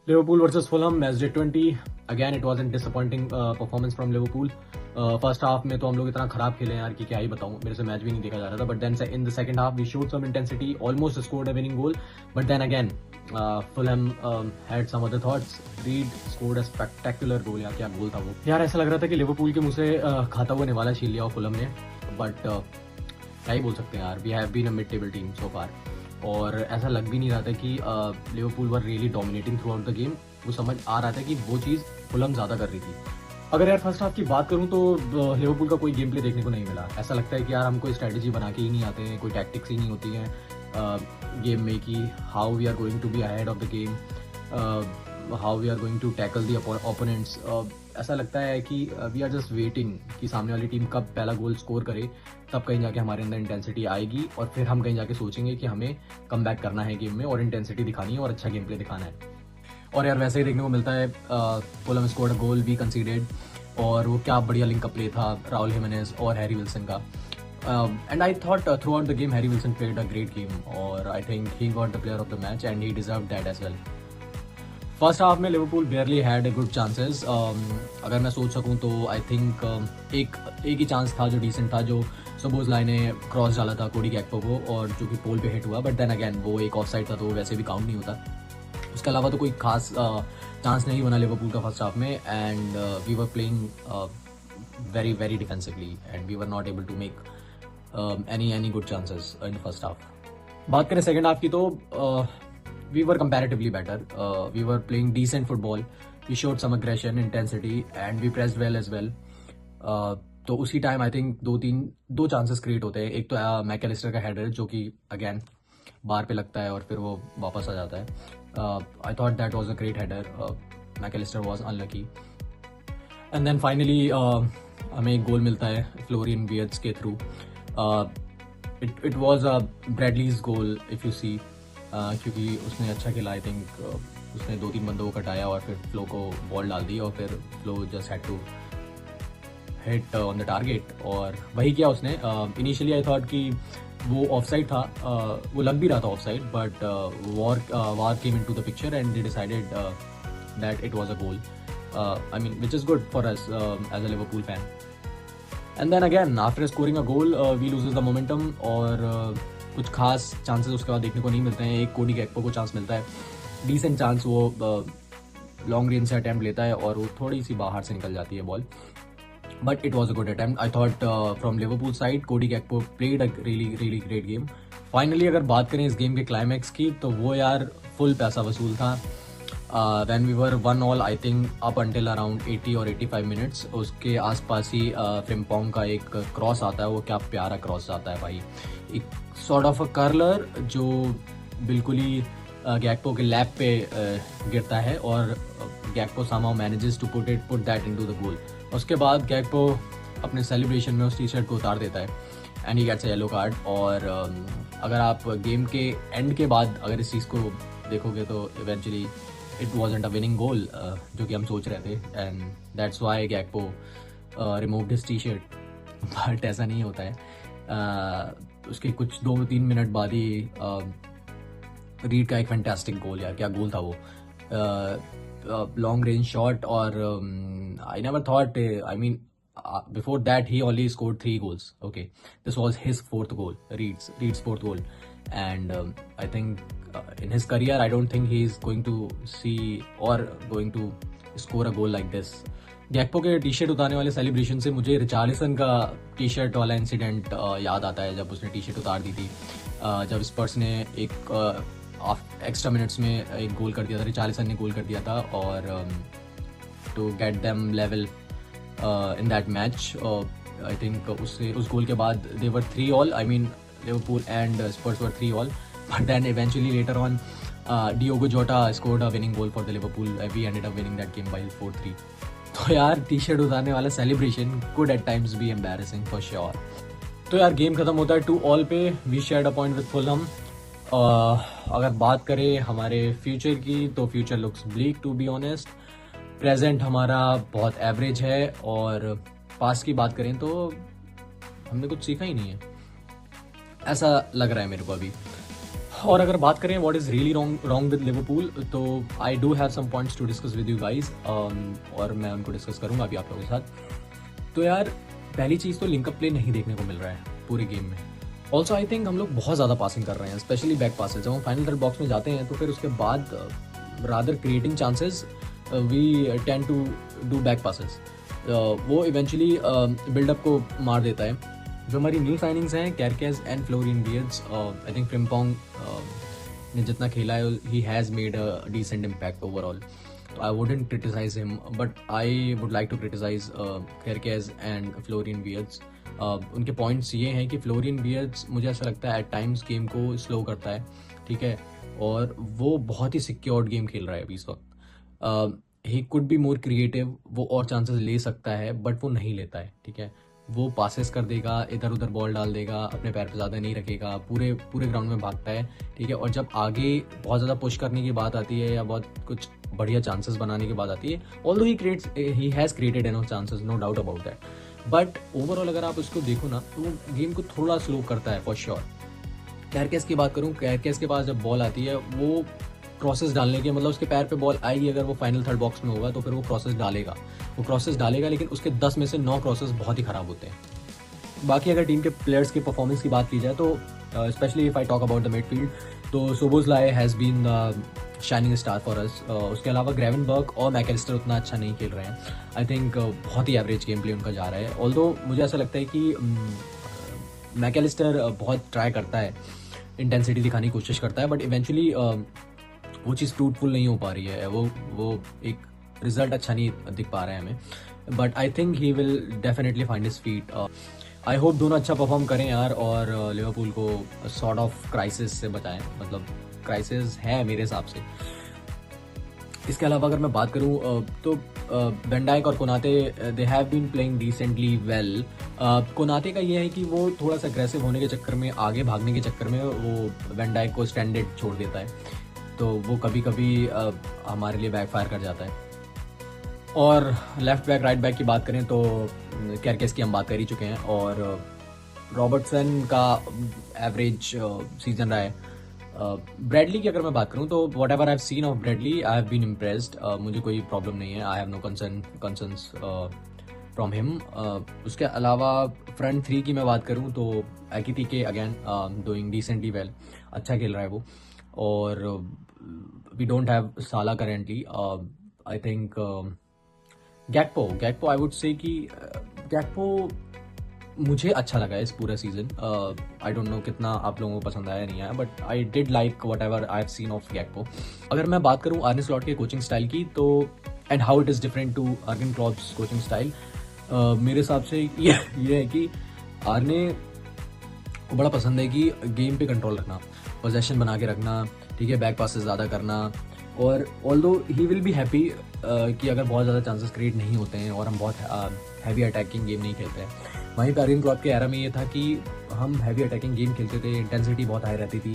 Liverpool versus Fulham, match day 20. Again, it was a disappointing performance from Liverpool. First half में तो हम लोग इतना खराब खेले यार कि क्या ही बताऊं, मेरे से मैच भी नहीं देखा जा रहा था. But then in the second half we showed some intensity, almost scored a winning goal. But then again Fulham had some other thoughts. Reed scored a spectacular goal. यार क्या गोल था वो यार, ऐसा लग रहा था कि लिवरपूल के मुंह से खाता हुआ निवाला छीन लिया फुलहम ने. बट क्या ही बोल सकते हैं यार, we have been a mid table team so far. और ऐसा लग भी नहीं रहा था कि Liverpool were really dominating throughout the game. वो समझ आ रहा था कि वो चीज़ फुलहम ज़्यादा कर रही थी. अगर यार फर्स्ट हाफ की बात करूं तो लिवरपूल का कोई गेम प्ले देखने को नहीं मिला. ऐसा लगता है कि यार हम कोई स्ट्रैटेजी बना के ही नहीं आते हैं, कोई टैक्टिक्स ही नहीं होती हैं गेम में कि how we are going to be ahead of the game, how we are going to tackle the opponents. ऐसा लगता है कि वी आर जस्ट वेटिंग कि सामने वाली टीम कब पहला गोल स्कोर करे, तब कहीं जाके हमारे अंदर इंटेंसिटी आएगी और फिर हम कहीं जाके सोचेंगे कि हमें कम बैक करना है गेम में और इंटेंसिटी दिखानी है और अच्छा गेम प्ले दिखाना है. और यार वैसे ही देखने को मिलता है. Fulham scored a goal, we conceded. और वो क्या बढ़िया लिंक प्ले था राहुल हिमेनेज और हैरी विल्सन का. And I thought throughout the game Harry Wilson played a great game और I think he got the player of the match and he deserve that as well. First half में Liverpool barely had a good chances. अगर मैं सोच सकूं तो I think एक ही chance था जो डिसेंट था, जो सबोज़लाई ने क्रॉस डाला था कोडी गैक्पो को और जो कि पोल पे हिट हुआ. बट देन अगेन वो एक ऑफ साइड था तो वैसे भी काउंट नहीं होता. उसके अलावा तो कोई खास चांस नहीं बना लिवरपूल का फर्स्ट हाफ में. And we were playing very very defensively and we were not able to make any good chances in the first half. बात करें सेकंड हाफ की तो we were comparatively better. We were playing decent football. We showed some aggression, intensity, and we pressed well as well. तो उसी time I think दो chances create होते हैं. एक तो मैकेलिस्टर का हेडर जो कि अगेन बार पे लगता है और फिर वो वापस आ जाता है. I thought that was a great header. MacAllister was unlucky. And then finally हमें एक गोल मिलता है फ्लोरियन वियर्ट्स के थ्रू. It was a Bradley's goal if you see, क्योंकि उसने अच्छा खेला. आई थिंक उसने 2-3 बंदों को कटाया और फिर फ्लो को बॉल डाल दी और फिर Flo just had to hit on the target और वही किया उसने. इनिशियली आई थॉट कि वो ऑफसाइड था, वो लग भी रहा था offside, but VAR came into the picture and they decided that it was a goal. I mean which is good for us as a Liverpool fan. And then again after scoring a goal we loses the momentum और कुछ खास chances उसके बाद देखने को नहीं मिलते हैं. एक कोडी गैक्पो को चांस मिलता है, डिसेंट चांस. वो लॉन्ग रेंज से अटैम्प्ट लेता है और वो थोड़ी सी बाहर से निकल जाती है ball. But it was a good attempt I thought from Liverpool side. Cody Gakpo played a really great game. Finally अगर बात करें इस गेम के क्लाइमैक्स की तो वो यार फुल पैसा वसूल था. When we were 1-1 I think up until around 80 और 85 मिनट्स. उसके आसपास ही फ्रिम्पोंग का एक क्रॉस आता है. वो क्या प्यारा क्रॉस आता है भाई, एक सॉर्ट ऑफ अ कर्लर जो बिल्कुल ही गैक्पो के लैप पे गिरता है और गैक्पो somehow manages to put that into the goal. उसके बाद गैक्पो अपने सेलिब्रेशन में उस टी शर्ट को उतार देता है and he gets a yellow card. और अगर आप गेम के एंड के बाद अगर इस चीज़ को देखोगे तो eventually it wasn't a winning goal जो कि हम सोच रहे थे and that's why Gakpo removed his T shirt. But ऐसा नहीं होता है. उसके कुछ 2-3 मिनट बाद ही रीड का एक फैंटास्टिक गोल. यार क्या गोल था वो, लॉन्ग रेंज शॉट. और I never thought, I mean before that he only scored 3 goals. Okay, this was his 4th goal, Reed's 4th goal. And I think in his career I don't think he is going to see or going to score a goal like this. गैक्पो के T shirt उतारने वाले celebration से मुझे Richarlison का T shirt वाला incident याद आता है, जब उसने टी शर्ट उतार दी थी. जब स्पर्स ने एक एक्स्ट्रा मिनट्स में एक गोल कर दिया था, रिचार्लिसन ने गोल कर दिया था और to get them level in that match. I think उस गोल के बाद they were 3-all. I mean Liverpool and Spurs were 3-all. But then eventually later on, Diogo Jota scored a winning goal for the Liverpool. We ended up winning that game by 4-3. तो यार T shirt उतारने वाला celebration could at times be embarrassing for sure. तो यार game खत्म होता है 2-all पे. We shared a point with Fulham. अगर बात करें हमारे फ्यूचर की तो future looks bleak to be honest. Present हमारा बहुत एवरेज है और पास्ट की बात करें तो हमने कुछ सीखा ही नहीं है, ऐसा लग रहा है मेरे को अभी. और अगर बात करें what is really wrong with Liverpool, तो I do have some points to discuss with you guys, और मैं उनको डिस्कस करूंगा अभी आप लोगों के साथ। तो यार पहली चीज़ तो लिंकअप प्ले नहीं देखने को मिल रहा है पूरे गेम में। ऑल्सो आई थिंक हम लोग बहुत ज़्यादा पासिंग कर रहे हैं, स्पेशली बैक पासेज। जब हम फाइनल थर्ड बॉक्स में जाते हैं तो फिर उसके बाद rather creating chances we tend to do back passes, वो इवेंचुअली बिल्डअप को मार देता है। जो हमारी न्यू साइनिंग्स हैं Kerkez and Florian Wirtz, I think Frimpong ने जितना खेला है he has made a decent impact overall. तो I wouldn't criticise him, but I would like to criticise Kerkez and Florian Wirtz. उनके पॉइंट्स ये हैं कि फ्लोरिन वियर्ट्स मुझे ऐसा लगता है एट टाइम्स गेम को स्लो करता है, ठीक है, और वो बहुत ही सिक्योर्ड गेम खेल रहा है अभी इस वक्त। He could be more creative, वो और चांसेस ले सकता है बट वो नहीं लेता है, ठीक है। वो पासेस कर देगा, इधर उधर बॉल डाल देगा, अपने पैर पे ज़्यादा नहीं रखेगा, पूरे ग्राउंड में भागता है, ठीक है। और जब आगे बहुत ज़्यादा पुश करने की बात आती है या बहुत कुछ बढ़िया चांसेस बनाने की बात आती है, although he has created enough chances, no doubt about that, but overall अगर आप उसको देखो ना तो वो गेम को थोड़ा स्लो करता है फॉर श्योर। कैरकेस की बात करूँ, कैरकेस के पास जब बॉल आती है वो क्रॉसेस डालने के, मतलब उसके पैर पे बॉल आएगी, अगर वो फाइनल थर्ड बॉक्स में होगा तो फिर वो क्रॉसेस डालेगा, लेकिन उसके 10 में से 9 क्रॉसेस बहुत ही ख़राब होते हैं। बाकी अगर टीम के प्लेयर्स की परफॉर्मेंस की बात की जाए तो specially if I talk about the midfield, तो Szoboszlai has been shining star for us. उसके अलावा ग्रेवनबर्ग और मैकेलिस्टर उतना अच्छा नहीं खेल रहे हैं। आई थिंक बहुत ही एवरेज गेम प्ले उनका जा रहा है, ऑल्दो मुझे ऐसा लगता है कि मैकेलिस्टर बहुत ट्राई करता है, इंटेंसिटी दिखाने की कोशिश करता है, बट इवेंचुअली वो चीज़ फ्रूटफुल नहीं हो पा रही है, वो एक रिजल्ट अच्छा नहीं दिख पा रहा है हमें, but I think he will definitely find his feet. I hope दोनों अच्छा परफॉर्म करें यार, और लिवरपूल को सॉर्ट ऑफ क्राइसिस से बचाएं, मतलब क्राइसिस है मेरे हिसाब से। इसके अलावा अगर मैं बात करूं तो वैन डाइक और Konate they have been playing decently well. Konate का ये है कि वो थोड़ा सा अग्रेसिव होने के चक्कर में, आगे भागने के चक्कर में वो वैन डाइक को स्टैंडर्ड छोड़ देता है, तो वो कभी कभी हमारे लिए बैकफायर कर जाता है। और लेफ्ट बैक राइट बैक की बात करें तो कैरकेस की हम बात कर ही चुके हैं, और रॉबर्टसन का एवरेज सीजन रहा है। ब्रैडली की अगर मैं बात करूं तो whatever I have seen of Bradley I have been impressed, मुझे कोई प्रॉब्लम नहीं है, I have no concerns from him. उसके अलावा फ्रंट थ्री की मैं बात करूं तो Ekitike again doing decently well, अच्छा खेल रहा है वो, और वी डोंट हैव साला currently. I think Gakpo I would say कि गैक्पो मुझे अच्छा लगा है इस पूरा सीजन। आई डोंट नो कितना आप लोगों को पसंद आया नहीं आया, but I did like whatever I have seen of Gakpo. अगर मैं बात करूं आर्ने स्लॉट के कोचिंग स्टाइल की, तो and how it is different to Jurgen Klopp's coaching style, मेरे हिसाब से ये है कि आर्ने को बड़ा पसंद है कि गेम पे कंट्रोल रखना, पोजेशन बना के रखना, ठीक है, बैक पासेस ज़्यादा करना, और although he will be happy कि अगर बहुत ज़्यादा चांसेस क्रिएट नहीं होते हैं और हम बहुत हैवी अटैकिंग गेम नहीं खेलते हैं। वहीं पर अर्गेन क्लॉप के एरा में ये था कि हम हैवी अटैकिंग गेम खेलते थे, इंटेंसिटी बहुत हाई रहती थी,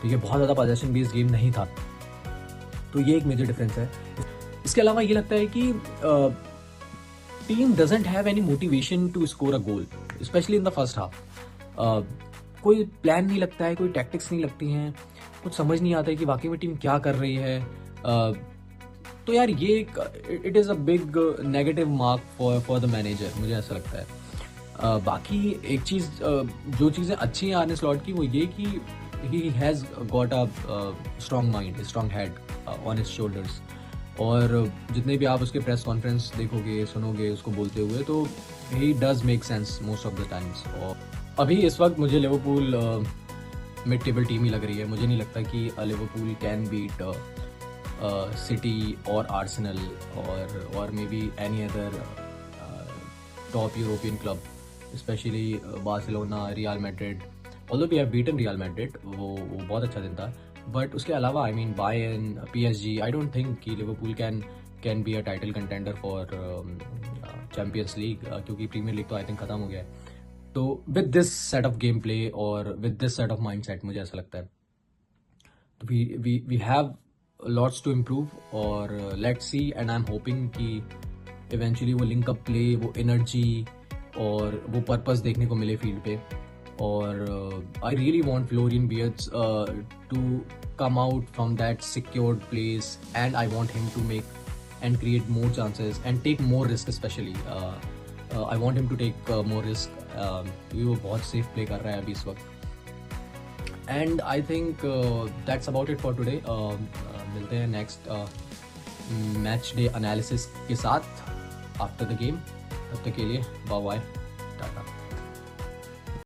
ठीक है, बहुत ज़्यादा पोजेशन बेस्ड गेम नहीं था, तो ये एक मेजर डिफरेंस है। इसके अलावा ये लगता है कि team doesn't have any motivation to score a goal, specially in the first half. कोई प्लान नहीं लगता है, कोई टैक्टिक्स नहीं लगती हैं, कुछ समझ नहीं आता है कि वाकई में टीम क्या कर रही है। तो यार ये it is a big negative mark for the manager, मुझे ऐसा लगता है। बाकी एक चीज़ जो चीज़ें अच्छी हैं आर्ने स्लॉट की, वो ये कि he has got a strong mind, strong head on his shoulders, और जितने भी आप उसके प्रेस कॉन्फ्रेंस देखोगे, सुनोगे उसको बोलते हुए, तो he does make sense most of the times. और अभी इस वक्त मुझे लिवरपूल मिड टेबल टीम ही लग रही है, मुझे नहीं लगता कि लिवरपूल कैन बीट सिटी और आर्सेनल और maybe any other top European club, specially Barcelona, Real Madrid. Although we have beaten Real Madrid, वो बहुत अच्छा दिन था, बट उसके अलावा I mean Bayern, PSG, I don't think कि Liverpool can be a title contender for Champions League, क्योंकि Premier League तो आई थिंक खत्म हो गया है। तो with this set of game play और with this set of mindset मुझे ऐसा लगता है तो we have lots to improve, और let's see, and I am hoping कि इवेंचुअली वो लिंक अप प्ले, वो एनर्जी और वो पर्पस देखने को मिले फील्ड पे, और I really want Florian वियर्ट्स to come out from that secured place, and I want him to make and create more chances and take more risk, especially I want him to take more risk, क्योंकि वो बहुत safe play कर रहा है अभी इस वक्त। and I think that's about it for today। मिलते हैं next match day analysis के साथ after the game। तब तक के लिए bye bye, टाटा।